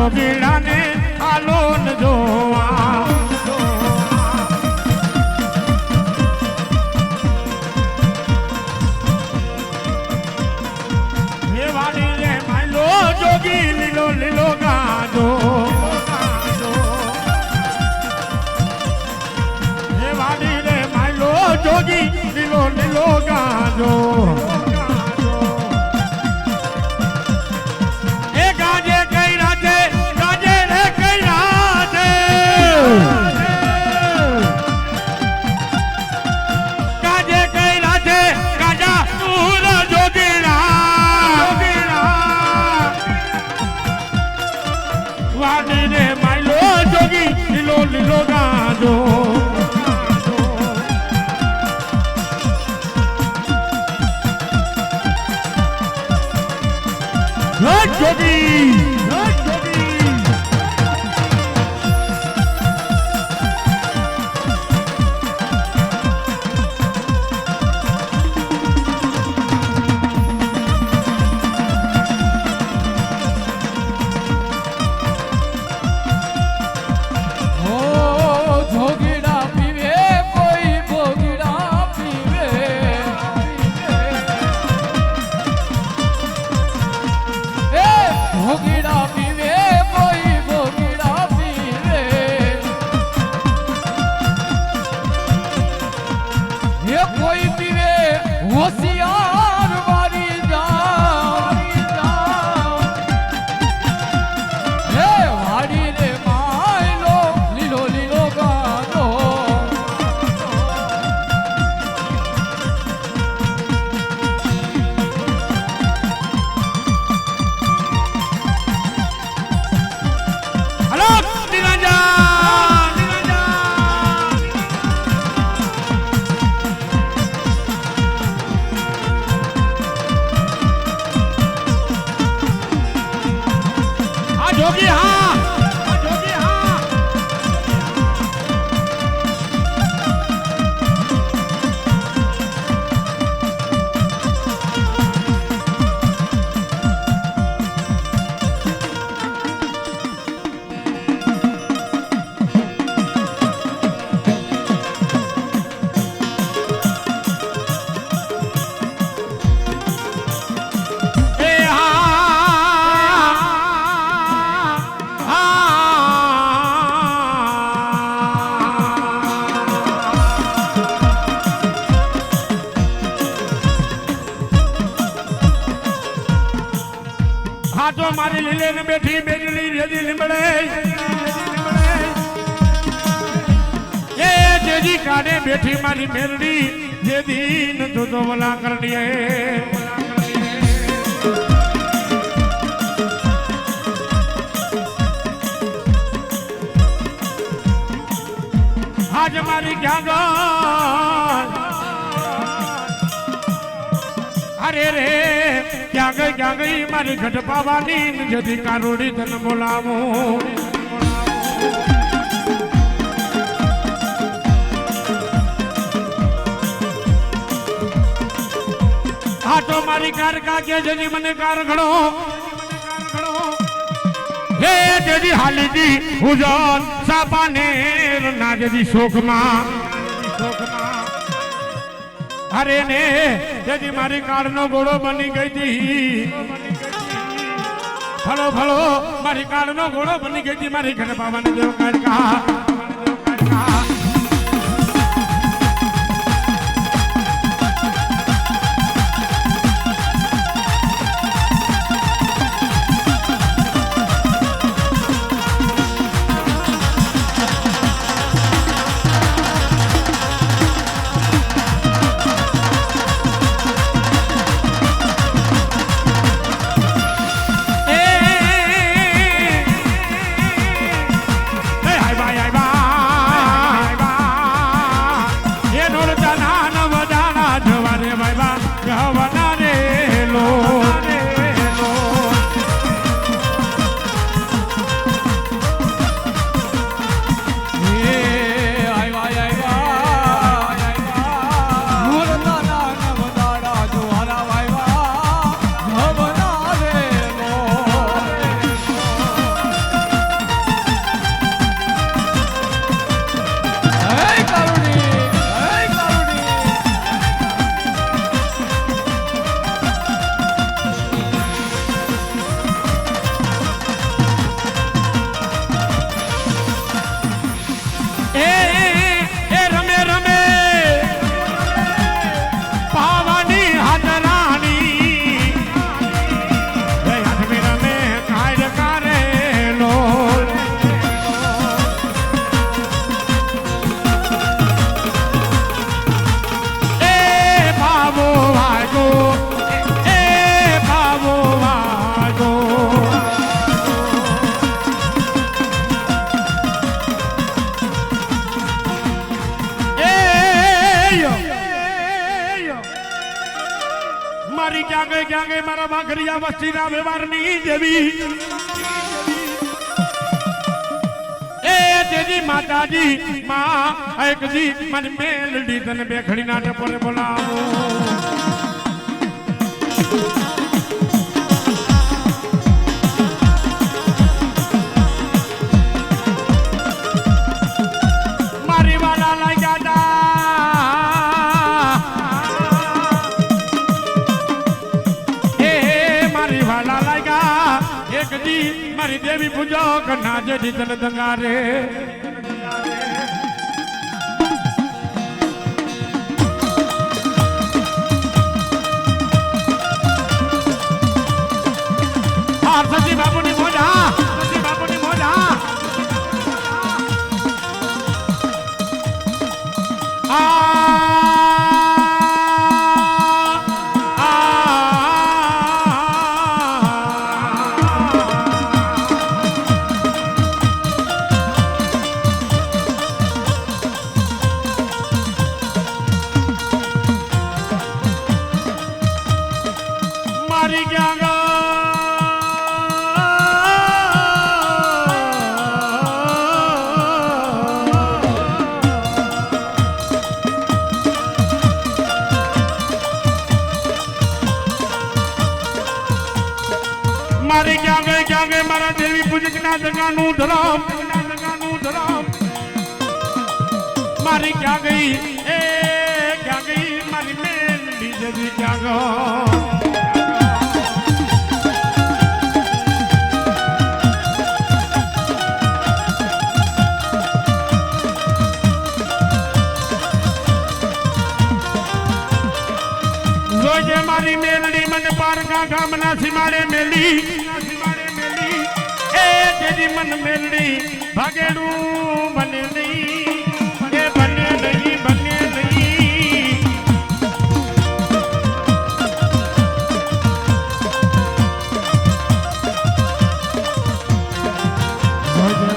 જોગીડાને આલો ન જોવા હે વાડી રે માયલો જોગી લીલો લીલો ગાજો હે વાડી રે માયલો જોગી લીલો લીલો ગાજો લીલો ગાજો જોગી જોગી હા જોગી હા હાથો મારી લીલે ને બેઠી બેજલી રેજી લીમડે એ જેજી કાને બેઠી મારી મેરડી જેદી ન તો વલા કરડીએ આજ મારી ક્યાં ગઈ અરે રે ક્યાં ગઈ મારી ઘટ પાવાની જતી કારોડી તને બોલાવું આ તો મારી કાર કાકે જજી મને કાર ઘડો હે જજી હાલીજી ઉજન સાપાને ના જજી શોકમાં અરે ને જજી મારી કાળનો ઘોડો બની ગઈ હતી ફળો ફળો મારી કાળનો ઘોડો બની ગઈ હતી મારી ઘરે પાવાની દેવ કાઢકા મારી ક્યાં ગઈ મારા ભાખરિયા વસ્તીના વ્યવહારની દેવી એ તેજી માતાજી માં એકજી મને મેલડી તને બેખડી ના ટપોરે બોલાવો મારી વાલા લાગ્યા મારી દેવી પૂજો કના જેથી તને દંગારે સચી બાપુની મોજા સચી બાપુની મોજા મારી ક્યાં ગઈ મારા દેવી પૂજકના દગાનું ધરામ મારી ક્યાં ગઈ એ ક્યાં ગઈ મારી મેલડી દેવી ક્યાં ગઈ મારી મેલડી મને પારકા ગામના સીમાડે મેલી એ તેજી મન મેલડી ભાગેડું બને નહીં એ બને નહીં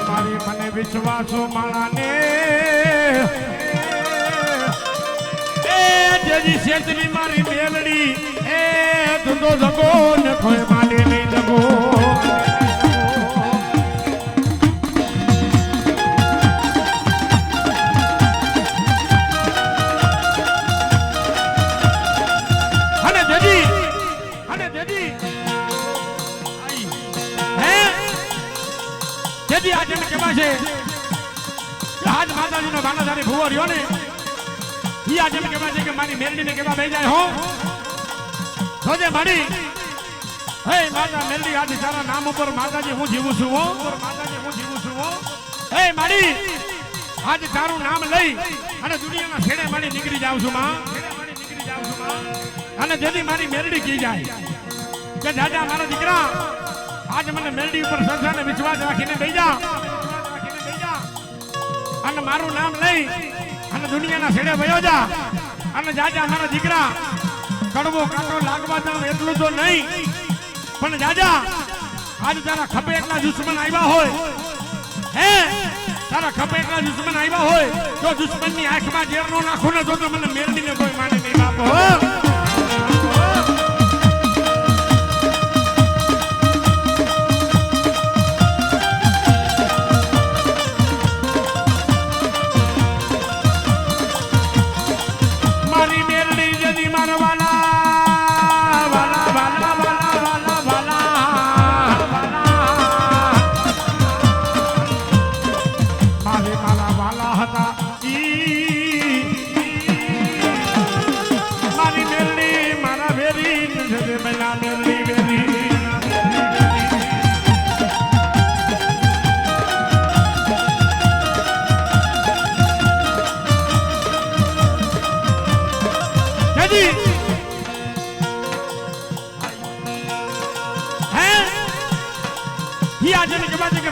મારી મને વિશ્વાસો માણાને જેજી શેતરી મારી મેલડી એ ધંધો જગો ને કોઈ માંડે નહીં જગો અને જેજી આજે મેં કેવા છે આજ માતાજીનો બાનાધારી ભૂવો રહ્યો ને ઈ આજે મેં કેવા છે કે મારી મેલડીને કેવા બે જાય હો જોજે મારી હે માતા મેલડી આજે તારા નામ ઉપર માતાજી હું જીવું છું હો હે મારી આજે તારું નામ લઈ અને દુનિયાના છેડે મારી નીકળી જાઉં છું માં અને જેથી મારી મેલડી કી જાય કે દાદા મારા દીકરા આજ મને મેલડી ઉપર શ્રદ્ધા અને વિશ્વાસ રાખીને બેજા અને મારું નામ લઈ અને દુનિયાના છેડે વયો જા અને જાજા મારા દીકરા કડવો કાંટો લાગવા દઉં એટલું તો નહીં પણ જાજા આજ તારા ખભે એટલા દુશ્મન આવ્યા હોય હે તારા ખભે એટલા દુશ્મન આવ્યા હોય તો દુશ્મનની આંખમાં ઝેર નો નાખો ને તો મને મેલડીને કોઈ માને નહીં બાપો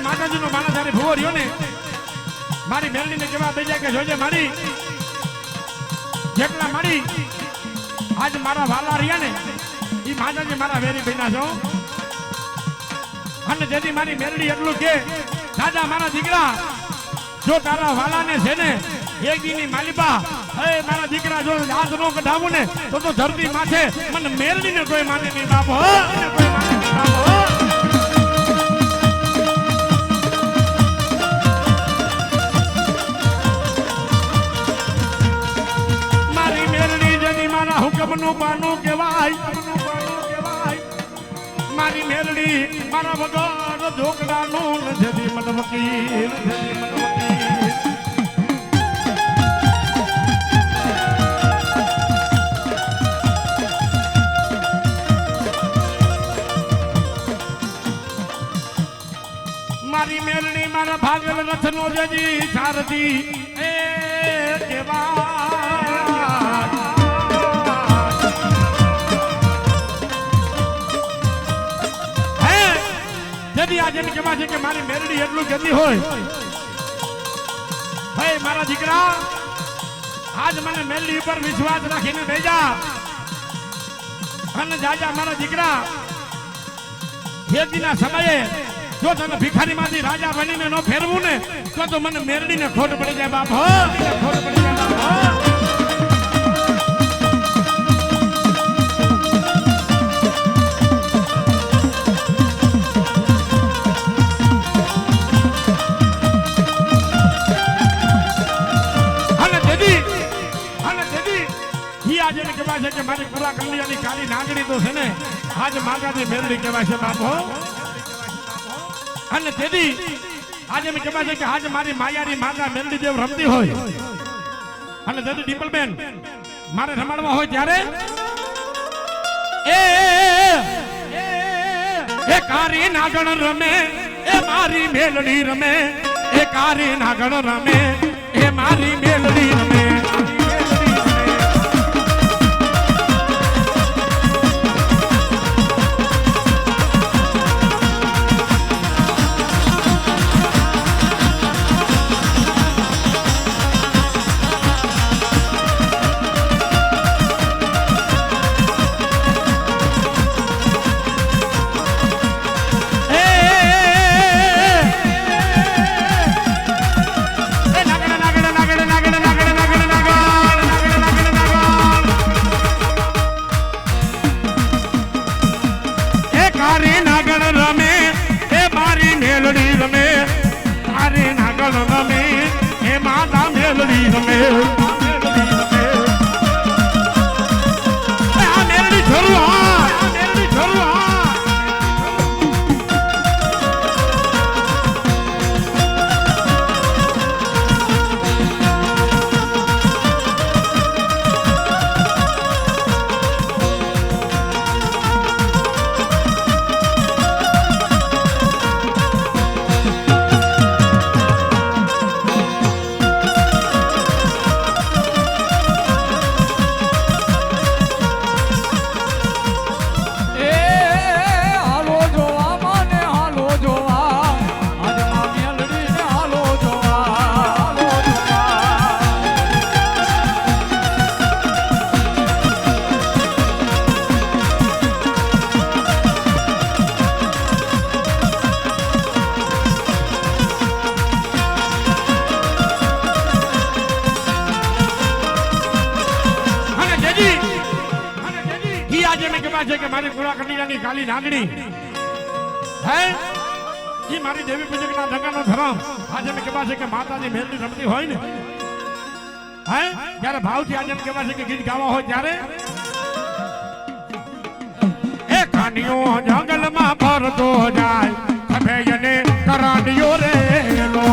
માતાજીનો બાનાધારી ભૂવો રહ્યો ને મારી મેલડીને કેવા બેજા કે જોજે મારી જેટલા મારી આજ મારા વાલા રહ્યા ને ઈ માતાજી મારા વેરી બન્યા છો અને જેથી મારી મેલડી એટલું કે દાદા મારા દીકરા જો તારા વાલાને છે ને એક દીની માલિબા હે મારા દીકરા જો હાથ નો કઢાવું ને તો ધરતી માથે મને મેરડીને કોઈ માને નહીં બાપ હો, કોઈ માને નહીં બાપ હો. મારી મેરડી જેની મારા હુકમનું પાનું કહેવાય, મારી મેરડી મારા વગર ઢોકડાનું નથી મન વકીલ, નથી મન વકીલ. મારી મેરડી મારા ભાગલ રથનો જજી સારથી એ જદી આજે કેવા છે કે મારી મેરડી એટલું ગંદી હોય. ભાઈ મારા દીકરા આજ મને મેરડી ઉપર વિશ્વાસ રાખીને બેજા અને જાજા મારા દીકરા ખેતીના સમયે જો તને ભિખારીમાંથી રાજા બનીને ન ફેરવું ને તો મને મેરડીને ખોટ પડી જાય બાપ હો, ખોટ પડી જાય બાપ હો. આજે કહેવાય છે કે મારી પૂરા કલ્યાણની કાળી નાગણી તો છે ને આજ માતાજી મેરડી કહેવાય છે બાપ હો. અને તેથી આજે મેં કહેવાય છે કે આજ મારી માયાની માતા મેરડી દેવ રમતી હોય અને તેથી ડિમ્પલબેન મારે રમાડવા હોય ત્યારે એ કારી નાગણ રમે એ મારી મેલડી રમે, એ કારી નાગણ રમે એ મારી મેલડી રમે. કે મારી પૂરા કન્યાની કાલી નાગણી હે ઈ મારી દેવી પૂજકના ઢંકાનો ધરમ આજે મેં કહેવા છે કે માતાજી મેરડી રમતી હોય ને હે જ્યારે ભાવથી આજે કહેવા છે કે ગીત ગાવા હોય ત્યારે એ કાનિયો જંગલમાં ફરતો જાય સભેયને કરાડિયો રે લો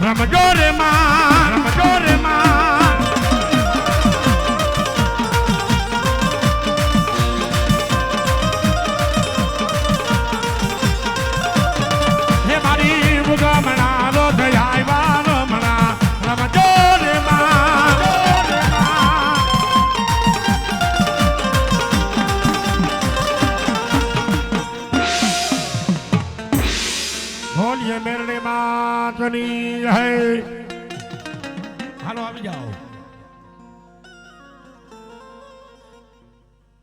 રમજો રે માં રમજો રે માં હે મારી બોલીએ મેરડી માતની જય. હાલો આવી જાઓ.